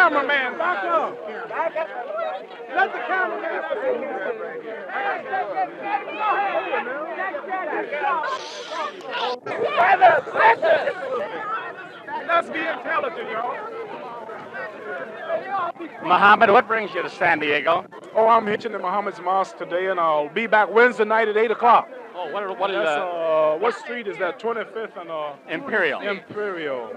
cameraman back up. Let the cameraman. Let's be intelligent, y'all. Muhammad, what brings you to San Diego? Oh, I'm hitching at Muhammad's Mosque today, and I'll be back Wednesday night at 8 o'clock. Oh, what is what street is that? 25th and Imperial. Imperial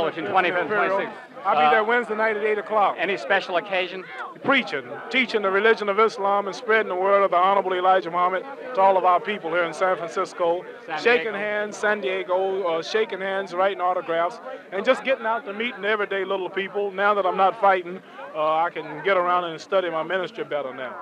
between 25th and 26th. I'll be there Wednesday night at 8 o'clock. Any special occasion? Preaching, teaching the religion of Islam and spreading the word of the Honorable Elijah Muhammad to all of our people here in San Francisco. Shaking hands, San Diego, shaking hands, writing autographs, and just getting out to meeting everyday little people. Now that I'm not fighting, I can get around and study my ministry better now.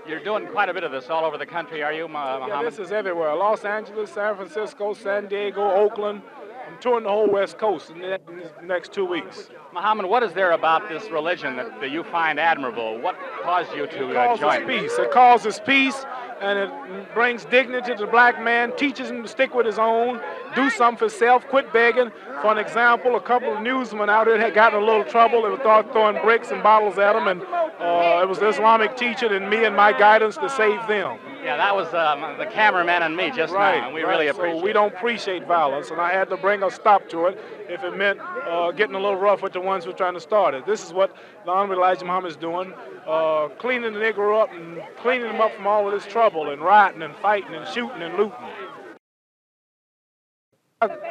You're doing quite a bit of this all over the country, are you, Muhammad? Yeah, this is everywhere. Los Angeles, San Francisco, San Diego, Oakland. I'm touring the whole West Coast in the next 2 weeks. Muhammad, what is there about this religion that you find admirable? What caused you to join? It causes peace. It causes peace, and it brings dignity to the black man, teaches him to stick with his own, do something for himself, quit begging. For an example, a couple of newsmen out here had gotten a little trouble. They were throwing bricks and bottles at them, and it was the Islamic teacher and me and my guidance to save them. Yeah, that was the cameraman and me just now, and we really appreciate it. So we don't appreciate violence, and I had to bring a stop to it if it meant getting a little rough with the ones who were trying to start it. This is what the Honorable Elijah Muhammad is doing, cleaning the Negro up and cleaning them up from all of this trouble and rioting and fighting and shooting and looting.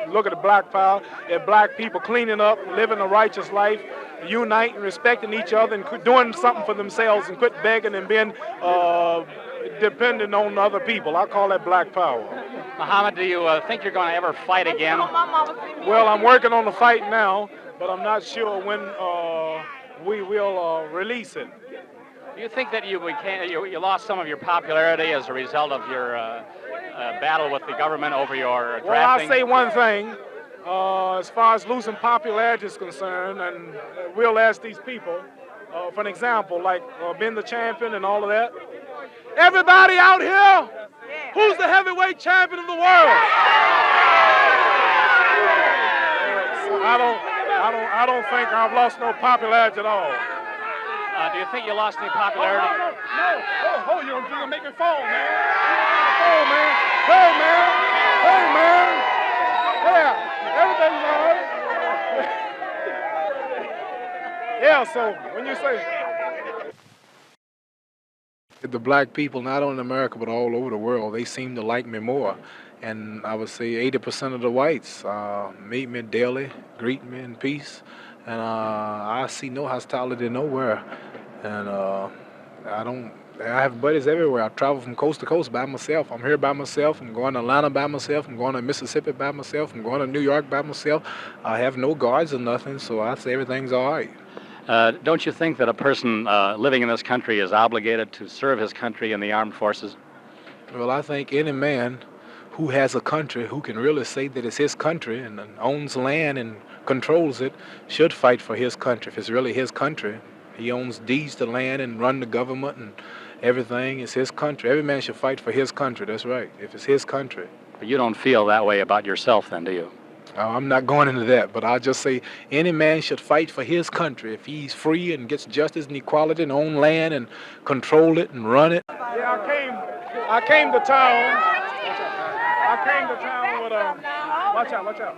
Look at the black power, at black people cleaning up, living a righteous life, uniting, respecting each other, and doing something for themselves and quit begging and being dependent on other people. I call that black power. Muhammad, do you think you're going to ever fight again? Well, I'm working on the fight now, but I'm not sure when we will release it. Do you think that you lost some of your popularity as a result of your battle with the government over your drafting? Well, I'll say one thing. As far as losing popularity is concerned, and we'll ask these people, for an example, like being the champion and all of that. Everybody out here, who's the heavyweight champion of the world? I don't think I've lost no popularity at all. Do you think you lost any popularity? No. You're gonna make me fall, man. Oh, man. Hey, man. Hey, man. Yeah, everything's all right. Yeah, so when you say the black people, not only in America but all over the world, they seem to like me more. And I would say 80% of the whites meet me daily, greet me in peace, and I see no hostility nowhere. And I have buddies everywhere. I travel from coast to coast by myself. I'm here by myself. I'm going to Atlanta by myself. I'm going to Mississippi by myself. I'm going to New York by myself. I have no guards or nothing, so I say everything's all right. Don't you think that a person living in this country is obligated to serve his country in the armed forces? Well, I think any man who has a country, who can really say that it's his country and owns land and controls it, should fight for his country. If it's really his country, he owns deeds to land and run the government and everything. It's his country. Every man should fight for his country. That's right, if it's his country. But you don't feel that way about yourself then, do you? I'm not going into that, but I'll just say any man should fight for his country. If he's free and gets justice and equality and own land and control it and run it. Yeah, I came to town. I came to town with watch out.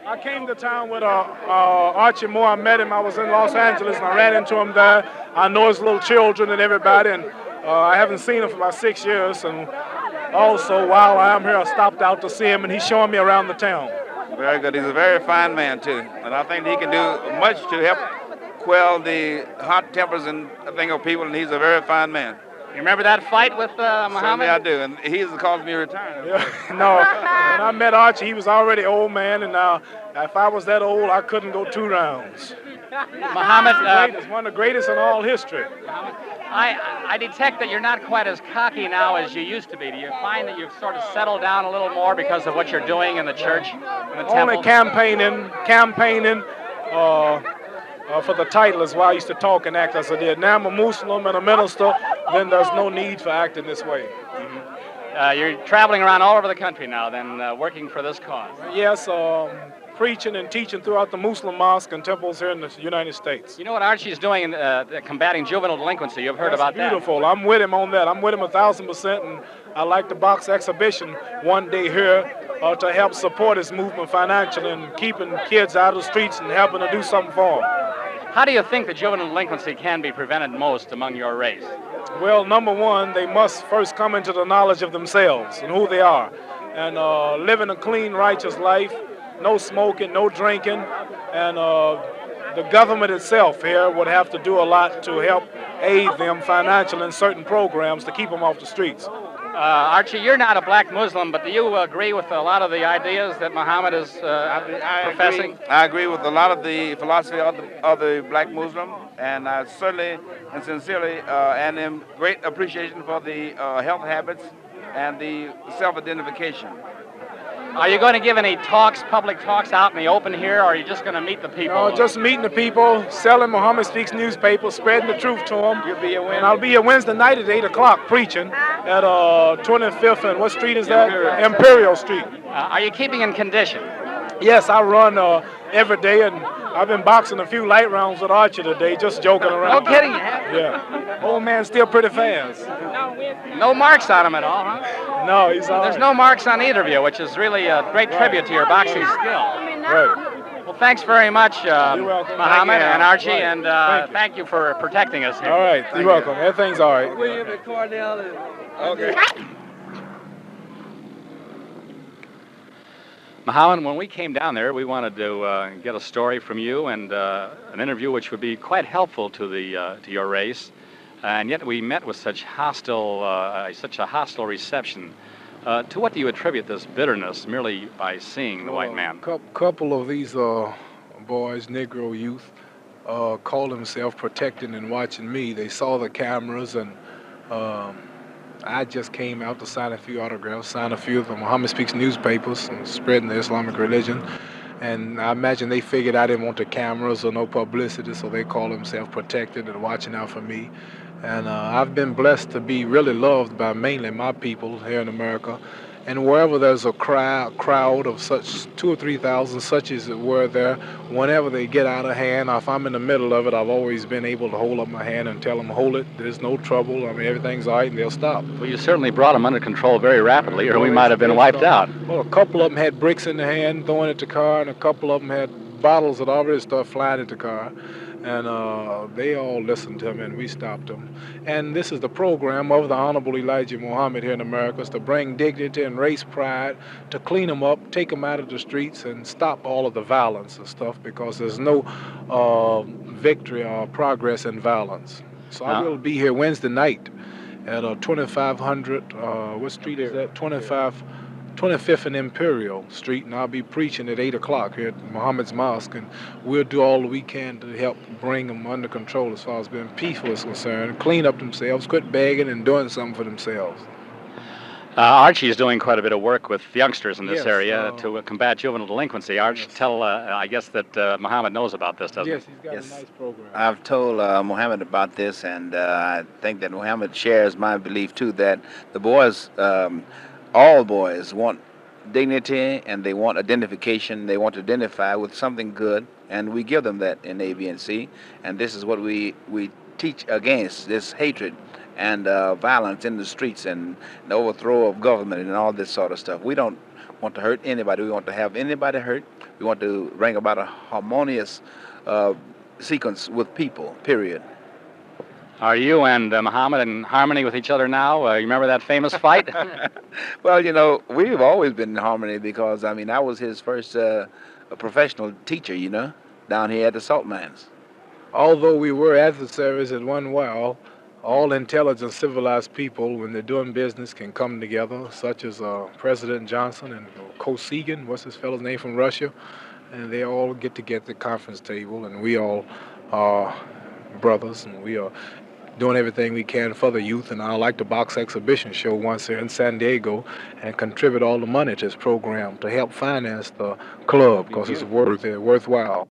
I came to town with Archie Moore. I met him. I was in Los Angeles and I ran into him there. I know his little children and everybody, and I haven't seen him for about 6 years. And also, while I am here, I stopped out to see him, and he's showing me around the town. Very good. He's a very fine man, too. And I think he can do much to help quell the hot tempers and thing of people, and he's a very fine man. You remember that fight with Muhammad? Certainly I do, and he's the cause of me retiring. Yeah, no, when I met Archie, he was already old man, and if I was that old, I couldn't go 2 rounds. Muhammad, he's one of the greatest in all history. I detect that you're not quite as cocky now as you used to be. Do you find that you've sort of settled down a little more because of what you're doing in the church, in the temple? Only campaigning for the title is why I used to talk and act as I did. Now I'm a Muslim and a minister, then there's no need for acting this way. You're traveling around all over the country now, then, working for this cause. Yes, preaching and teaching throughout the Muslim mosques and temples here in the United States. You know what Archie's doing in combating juvenile delinquency? You've heard about that. Beautiful. I'm with him on that. I'm with him 1,000%, and I like the box exhibition one day here to help support his movement financially and keeping kids out of the streets and helping to do something for them. How do you think that juvenile delinquency can be prevented most among your race? Well, number one, they must first come into the knowledge of themselves and who they are, and living a clean, righteous life, no smoking, no drinking, and the government itself here would have to do a lot to help aid them financially in certain programs to keep them off the streets. Archie, you're not a black Muslim, but do you agree with a lot of the ideas that Muhammad is professing? I agree with a lot of the philosophy of the black Muslim, and I certainly and sincerely and in great appreciation for the health habits and the self-identification. Are you going to give any talks, public talks out in the open here, or are you just going to meet the people? No, just meeting the people, selling Muhammad Speaks newspaper, spreading the truth to them. You'll be here Wednesday? And I'll be here Wednesday night at 8 o'clock preaching at 25th and what street is that? Imperial Street. Are you keeping in condition? Yes, I run every day, and I've been boxing a few light rounds with Archie today, just joking around. No kidding. Yeah. Old man's still pretty fast. No marks on him at all, huh? No, he's all right. There's no marks on either of you, which is really a great tribute to your boxing skill. Right. Well, thanks very much, welcome. Muhammad and Archie, Right. and thank you for protecting us here. All right, you're welcome. Everything's all right. William and Cornell and Okay. Muhammad, when we came down there, we wanted to get a story from you and an interview which would be quite helpful to your race, and yet we met with such a hostile reception. To what do you attribute this bitterness merely by seeing the white man? A couple of these boys, Negro youth, called themselves protecting and watching me. They saw the cameras, and I just came out to sign a few autographs, sign a few of the Muhammad Speaks newspapers, and spreading the Islamic religion. And I imagine they figured I didn't want the cameras or no publicity, so they called themselves protected and watching out for me. And I've been blessed to be really loved by mainly my people here in America. And wherever there's a crowd of such 2,000 or 3,000, such as it were there, whenever they get out of hand, if I'm in the middle of it, I've always been able to hold up my hand and tell them, hold it, there's no trouble, I mean, everything's all right, and they'll stop. Well, you certainly brought them under control very rapidly, or we might have been wiped out. Well, a couple of them had bricks in their hand, throwing at the car, and a couple of them had bottles that already started flying at the car. And they all listened to me, and we stopped them. And this is the program of the Honorable Elijah Muhammad here in America, is to bring dignity and race pride, to clean them up, take them out of the streets, and stop all of the violence and stuff, because there's no victory or progress in violence. So I will be here Wednesday night at 2500, what street is that? 25th and Imperial Street, and I'll be preaching at 8 o'clock here at Muhammad's Mosque, and we'll do all we can to help bring them under control as far as being peaceful is concerned, clean up themselves, quit begging, and doing something for themselves. Archie is doing quite a bit of work with youngsters in this Yes, area to combat juvenile delinquency. Archie, tell, I guess that Muhammad knows about this, doesn't he? Yes, he's got a nice program. I've told Muhammad about this, and I think that Muhammad shares my belief, too, that the boys, all boys want dignity, and they want identification. They want to identify with something good, and we give them that in ABNC, and this is what we teach against, this hatred and violence in the streets and the overthrow of government and all this sort of stuff. We don't want to hurt anybody. We want to have anybody hurt. We want to bring about a harmonious sequence with people, period. Are you and Muhammad in harmony with each other now? You remember that famous fight? Well, you know, we've always been in harmony because, I mean, I was his first professional teacher, you know, down here at the salt mines. Although we were adversaries at one while, all intelligent, civilized people, when they're doing business, can come together, such as President Johnson and Kosygin, what's his fellow's name from Russia, and they all get together at the conference table, and we all are brothers, and we are doing everything we can for the youth. And I like the box exhibition show once here in San Diego and contribute all the money to this program to help finance the club, because it's worthwhile.